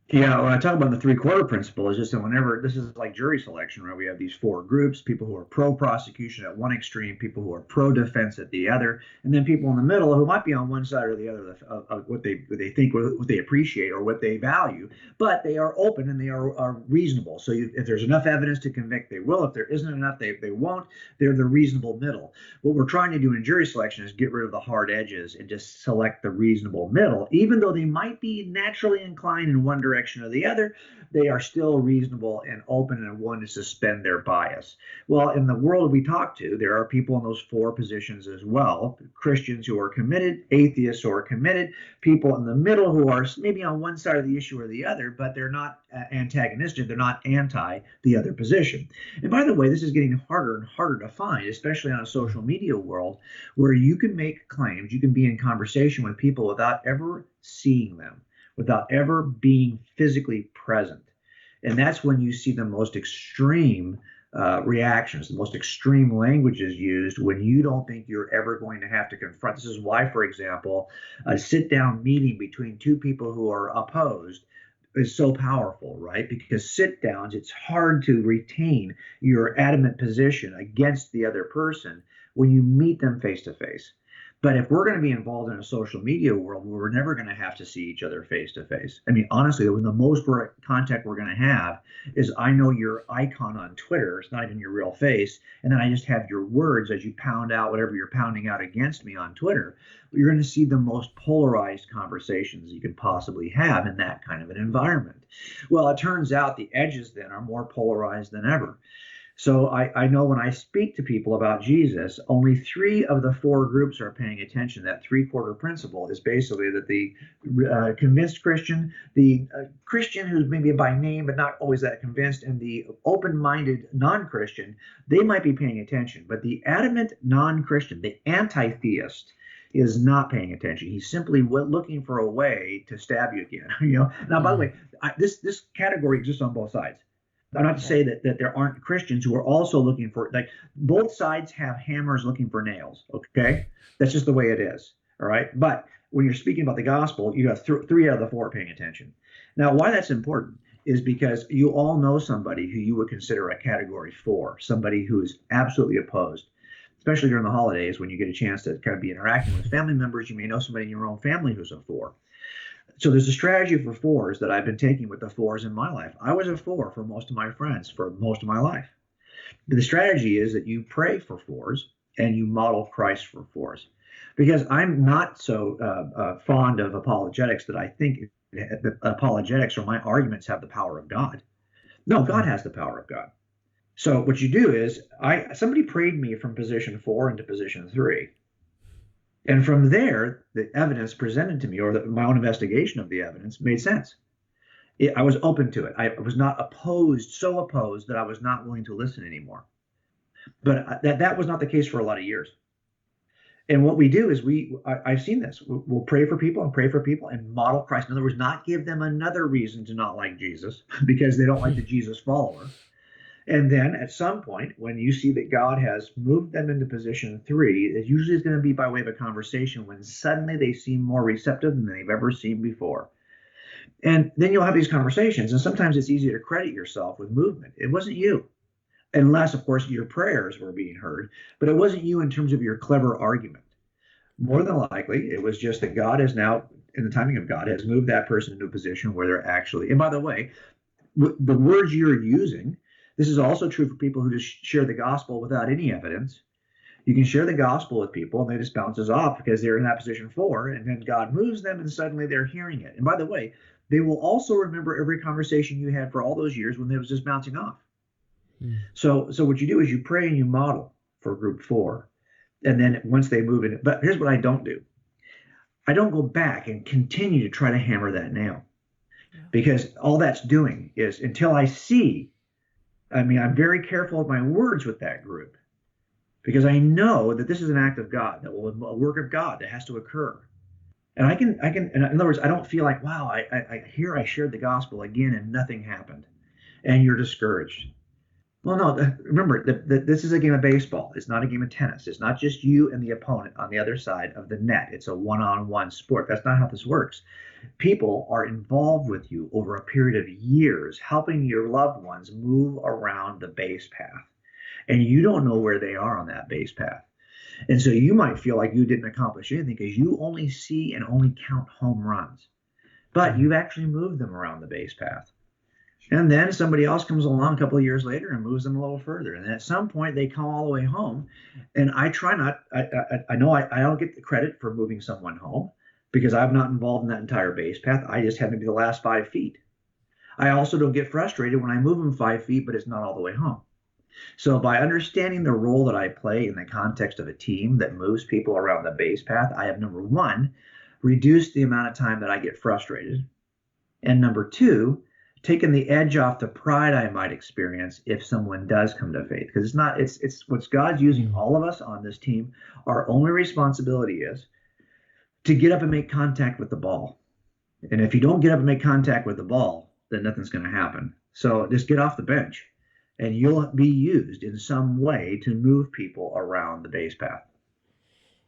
Yeah, when I talk about the 3/4 principle, is just that whenever this is like jury selection, right? We have these four groups: people who are pro-prosecution at one extreme, people who are pro-defense at the other, and then people in the middle who might be on one side or the other of what they think, what they appreciate, or what they value, but they are open and they are reasonable. So if there's enough evidence to convict, they will. If there isn't enough, they won't. They're the reasonable middle. What we're trying to do in jury selection is get rid of the hard edges and just select the reasonable middle, even though they might be naturally inclined in one direction or the other. They are still reasonable and open and want to suspend their bias. Well, in the world we talk to, there are people in those four positions as well: Christians who are committed, atheists who are committed, people in the middle who are maybe on one side of the issue or the other, but they're not antagonistic, they're not anti the other position. And by the way, this is getting harder and harder to find, especially on a social media world, where you can make claims, you can be in conversation with people without ever seeing them, without ever being physically present. And that's when you see the most extreme reactions, the most extreme languages used, when you don't think you're ever going to have to confront. This is why, for example, a sit-down meeting between two people who are opposed is so powerful, right? Because sit-downs, it's hard to retain your adamant position against the other person when you meet them face-to-face. But if we're going to be involved in a social media world where we're never going to have to see each other face to face, I mean, honestly, the most contact we're going to have is I know your icon on Twitter. It's not even your real face. And then I just have your words as you pound out whatever you're pounding out against me on Twitter. You're going to see the most polarized conversations you can possibly have in that kind of an environment. Well, it turns out the edges then are more polarized than ever. So I know when I speak to people about Jesus, only 3 of the 4 groups are paying attention. That 3/4 principle is basically that the convinced Christian, the Christian who's maybe by name but not always that convinced, and the open-minded non-Christian, they might be paying attention. But the adamant non-Christian, the anti-theist, is not paying attention. He's simply looking for a way to stab you again. Now, by the way, this category exists on both sides. Not to say that there aren't Christians who are also looking for, like, both sides have hammers looking for nails, okay? That's just the way it is, all right? But when you're speaking about the gospel, you have 3 out of the 4 paying attention. Now, why that's important is because you all know somebody who you would consider a category 4, somebody who is absolutely opposed, especially during the holidays when you get a chance to kind of be interacting with family members. You may know somebody in your own family who's a 4. So there's a strategy for 4s that I've been taking with the 4s in my life. I was a 4 for most of my friends for most of my life. The strategy is that you pray for 4s and you model Christ for 4s. Because I'm not so fond of apologetics that I think that apologetics or my arguments have the power of God. No, God has the power of God. So what you do is, somebody prayed me from position 4 into position 3. And from there, the evidence presented to me, or my own investigation of the evidence, made sense. I was open to it. I was not opposed, so opposed that I was not willing to listen anymore. But that was not the case for a lot of years. And what we do is I've seen this. We'll pray for people and model Christ. In other words, not give them another reason to not like Jesus because they don't like the Jesus follower. And then at some point, when you see that God has moved them into position 3, it usually is going to be by way of a conversation when suddenly they seem more receptive than they've ever seen before. And then you'll have these conversations, and sometimes it's easy to credit yourself with movement. It wasn't you, unless, of course, your prayers were being heard, but it wasn't you in terms of your clever argument. More than likely, it was just that God is now, in the timing of God, has moved that person into a position where they're actually, and by the way, the words you're using, this is also true for people who just share the gospel without any evidence. You can share the gospel with people and they just bounces off because they're in that position 4, and then God moves them and suddenly they're hearing it. And by the way, they will also remember every conversation you had for all those years when it was just bouncing off. Mm. So what you do is you pray and you model for group 4. And then once they move in, but here's what I don't do. I don't go back and continue to try to hammer that nail, because all that's doing is, until I see, I'm very careful of my words with that group, because I know that this is an act of God, a work of God that has to occur. And I can, in other words, I don't feel like, wow, I shared the gospel again and nothing happened, and you're discouraged. Well, no, remember that this is a game of baseball. It's not a game of tennis. It's not just you and the opponent on the other side of the net. It's a one-on-one sport. That's not how this works. People are involved with you over a period of years, helping your loved ones move around the base path. And you don't know where they are on that base path. And so you might feel like you didn't accomplish anything because you only see and only count home runs. But you've actually moved them around the base path. And then somebody else comes along a couple of years later and moves them a little further. And at some point they come all the way home. And I try not, I know I don't get the credit for moving someone home, because I'm not involved in that entire base path. I just happen to be the last 5 feet. I also don't get frustrated when I move them 5 feet, but it's not all the way home. So by understanding the role that I play in the context of a team that moves people around the base path, I have, number one, reduced the amount of time that I get frustrated. And number two, taken the edge off the pride I might experience if someone does come to faith. Because it's what God's using all of us on this team. Our only responsibility is to get up and make contact with the ball. And if you don't get up and make contact with the ball, then nothing's going to happen. So just get off the bench, and you'll be used in some way to move people around the base path.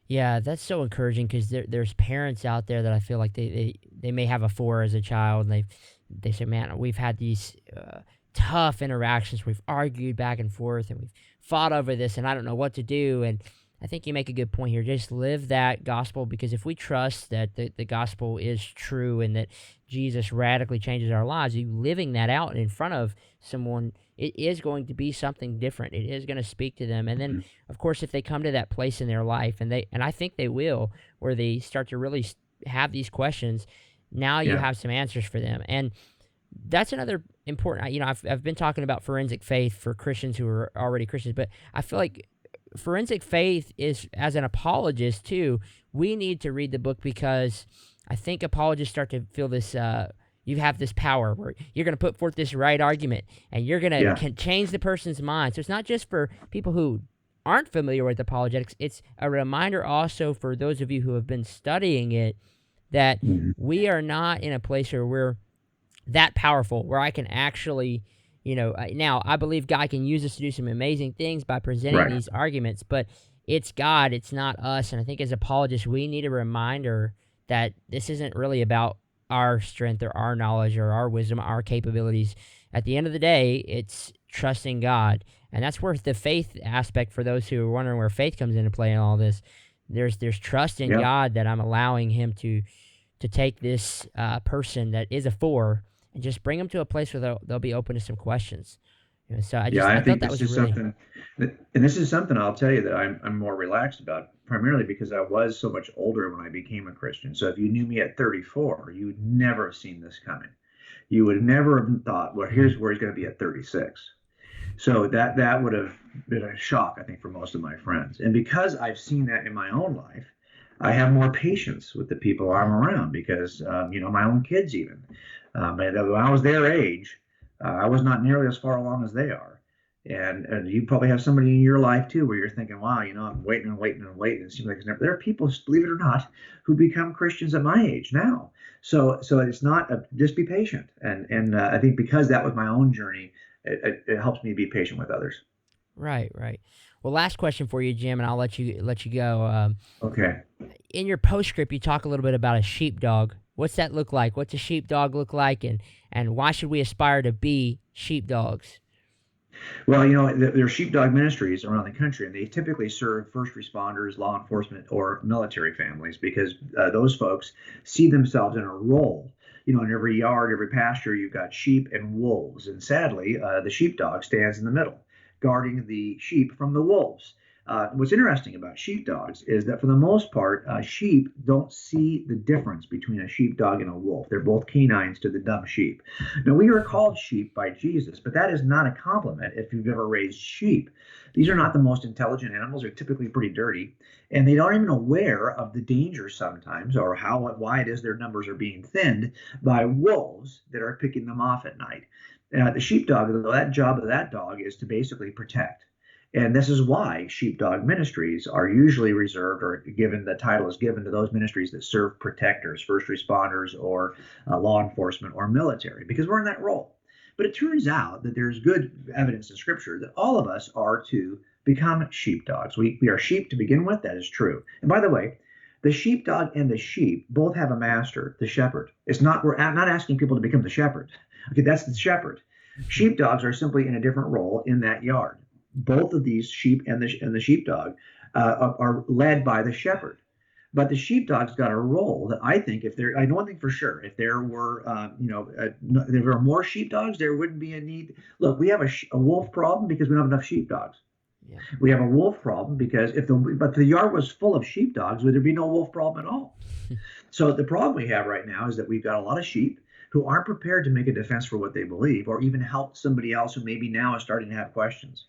Yeah, that's so encouraging, because there's parents out there that I feel like they may have a 4 as a child, and they say, man, we've had these tough interactions. We've argued back and forth, and we've fought over this, and I don't know what to do. And I think you make a good point here. Just live that gospel, because if we trust that the gospel is true and that Jesus radically changes our lives, you living that out in front of someone, it is going to be something different. It is going to speak to them. And then, of course, if they come to that place in their life, and I think they will, where they start to really have these questions, now you have some answers for them. And that's another important, I've been talking about forensic faith for Christians who are already Christians, but I feel like forensic faith is, as an apologist too, we need to read the book, because I think apologists start to feel this, you have this power where you're going to put forth this right argument, and you're going to change the person's mind. So it's not just for people who aren't familiar with apologetics. It's a reminder also for those of you who have been studying it, that we are not in a place where we're that powerful, where I can actually, now I believe God can use us to do some amazing things by presenting these arguments, but it's God, it's not us. And I think as apologists, we need a reminder that this isn't really about our strength or our knowledge or our wisdom, our capabilities. At the end of the day, it's trusting God. And that's where the faith aspect, for those who are wondering where faith comes into play in all this, there's trust in God, that I'm allowing him to take this person that is a 4 and just bring them to a place where they'll be open to some questions. So I think thought that this was is really something, and this is something I'll tell you that I'm more relaxed about, primarily because I was so much older when I became a Christian. So if you knew me at 34, you would never have seen this coming. You would never have thought, well, here's where he's going to be at 36. So that would have been a shock, I think, for most of my friends. And because I've seen that in my own life, I have more patience with the people I'm around, because, my own kids even. When I was their age, I was not nearly as far along as they are. And you probably have somebody in your life, too, where you're thinking, wow, I'm waiting and waiting and waiting. It seems like it's never. There are people, believe it or not, who become Christians at my age now. So it's not, just be patient. And I think because that was my own journey, it helps me be patient with others. Right. Well, last question for you, Jim, and I'll let you go. Okay. In your postscript, you talk a little bit about a sheepdog. What's that look like? What's a sheepdog look like, and why should we aspire to be sheepdogs? Well, there are sheepdog ministries around the country, and they typically serve first responders, law enforcement, or military families, because those folks see themselves in a role. In every yard, every pasture, you've got sheep and wolves. And sadly, the sheepdog stands in the middle, guarding the sheep from the wolves. What's interesting about sheepdogs is that for the most part, sheep don't see the difference between a sheepdog and a wolf. They're both canines to the dumb sheep. Now, we are called sheep by Jesus, but that is not a compliment if you've ever raised sheep. These are not the most intelligent animals. They're typically pretty dirty, and they aren't even aware of the danger sometimes or why it is their numbers are being thinned by wolves that are picking them off at night. The sheepdog, though, that job of that dog is to basically protect. And this is why sheepdog ministries are usually reserved or given, the title is given to those ministries that serve protectors, first responders, or law enforcement or military, because we're in that role. But it turns out that there's good evidence in Scripture that all of us are to become sheepdogs. We are sheep to begin with. That is true. And by the way, the sheepdog and the sheep both have a master, the shepherd. We're not asking people to become the shepherd. Okay, that's the shepherd. Sheepdogs are simply in a different role in that yard. Both of these sheep and the sheepdog are led by the shepherd. But the sheepdog's got a role that I think I know one thing for sure, if there were, if there were more sheepdogs, there wouldn't be a need. Look, we have a wolf problem because we don't have enough sheepdogs. Yeah. We have a wolf problem because but the yard was full of sheepdogs, would there be no wolf problem at all? So the problem we have right now is that we've got a lot of sheep who aren't prepared to make a defense for what they believe or even help somebody else who maybe now is starting to have questions.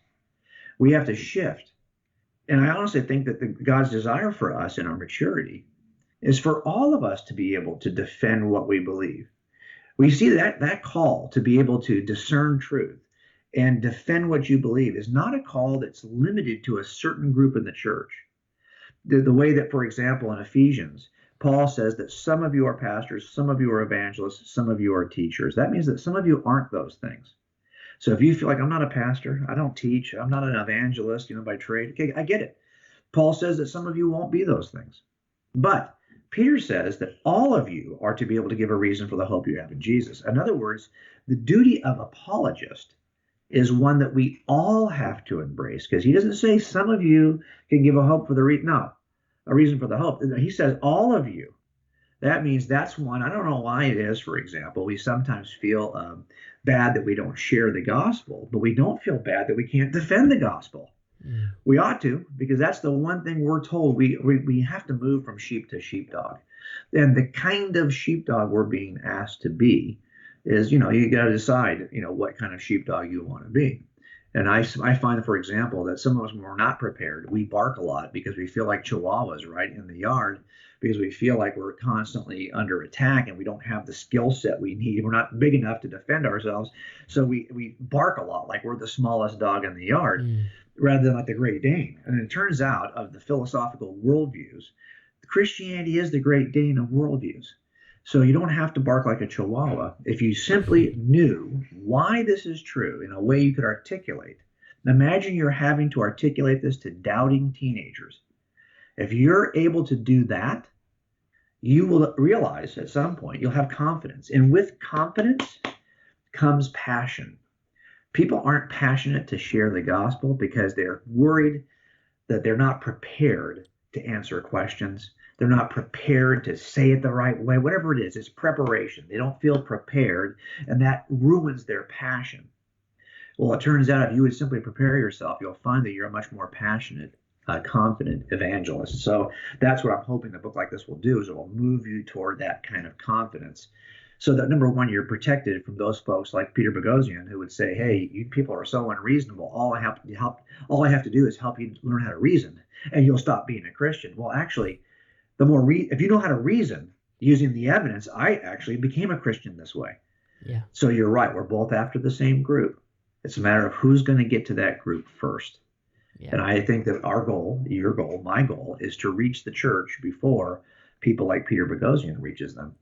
We have to shift. And I honestly think that God's desire for us in our maturity is for all of us to be able to defend what we believe. We see that call to be able to discern truth and defend what you believe is not a call that's limited to a certain group in the church. The way that, for example, in Ephesians, Paul says that some of you are pastors, some of you are evangelists, some of you are teachers. That means that some of you aren't those things. So if you feel like I'm not a pastor, I don't teach, I'm not an evangelist, by trade, okay, I get it. Paul says that some of you won't be those things. But Peter says that all of you are to be able to give a reason for the hope you have in Jesus. In other words, the duty of apologist is one that we all have to embrace, because he doesn't say some of you can give a hope for a reason for the hope. He says all of you. That means that's one. I don't know why it is, for example, we sometimes feel bad that we don't share the gospel, but we don't feel bad that we can't defend the gospel. Mm. We ought to, because that's the one thing we're told. We have to move from sheep to sheepdog. And the kind of sheepdog we're being asked to be is, you got to decide, what kind of sheepdog you want to be. And I find, for example, that some of us, when we're not prepared, we bark a lot because we feel like chihuahuas, right, in the yard, because we feel like we're constantly under attack and we don't have the skill set we need. We're not big enough to defend ourselves. So we bark a lot like we're the smallest dog in the yard rather than like the Great Dane. And it turns out, of the philosophical worldviews, Christianity is the Great Dane of worldviews. So you don't have to bark like a chihuahua. If you simply knew why this is true in a way you could articulate. Imagine you're having to articulate this to doubting teenagers. If you're able to do that, you will realize at some point you'll have confidence. And with confidence comes passion. People aren't passionate to share the gospel because they're worried that they're not prepared to answer questions. They're not prepared to say it the right way. Whatever it is, it's preparation. They don't feel prepared, and that ruins their passion. Well, it turns out if you would simply prepare yourself, you'll find that you're a much more passionate, confident evangelist. So that's what I'm hoping a book like this will do, is it will move you toward that kind of confidence. So that, number one, you're protected from those folks like Peter Boghossian, who would say, hey, you people are so unreasonable. All I have to do is help you learn how to reason, and you'll stop being a Christian. Well, actually, if you know how to reason using the evidence, I actually became a Christian this way. Yeah. So you're right. We're both after the same group. It's a matter of who's going to get to that group first. Yeah. And I think that our goal, your goal, my goal, is to reach the church before people like Peter Boghossian reaches them.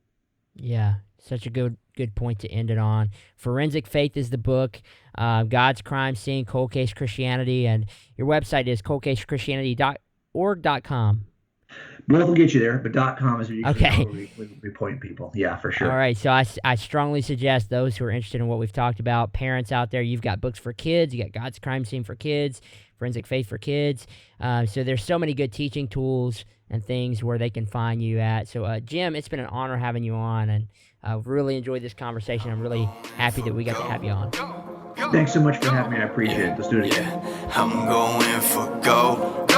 Yeah, such a good point to end it on. Forensic Faith is the book. God's Crime Scene, Cold Case Christianity, and your website is coldcasechristianity.org.com. Both will get you there, but .com is where we point people. Yeah, for sure. All right, so I strongly suggest those who are interested in what we've talked about, parents out there, you've got books for kids, you got God's Crime Scene for kids, Forensic Faith for kids. So there's so many good teaching tools and things where they can find you at. So, Jim, it's been an honor having you on, and I've really enjoyed this conversation. I'm really happy that we got to have you on. Thanks so much for having me. I appreciate it. Let's do it again. I'm going for gold.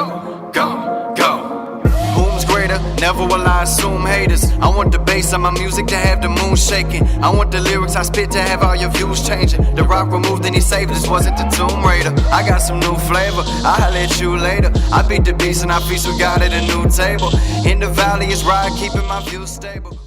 Never will I assume haters. I want the bass on my music to have the moon shaking. I want the lyrics I spit to have all your views changing. The rock removed and he saved us, wasn't the Tomb Raider. I got some new flavor, I'll holler at you later. I beat the beast and I feast with God at a new table. In the valley is right, keeping my views stable.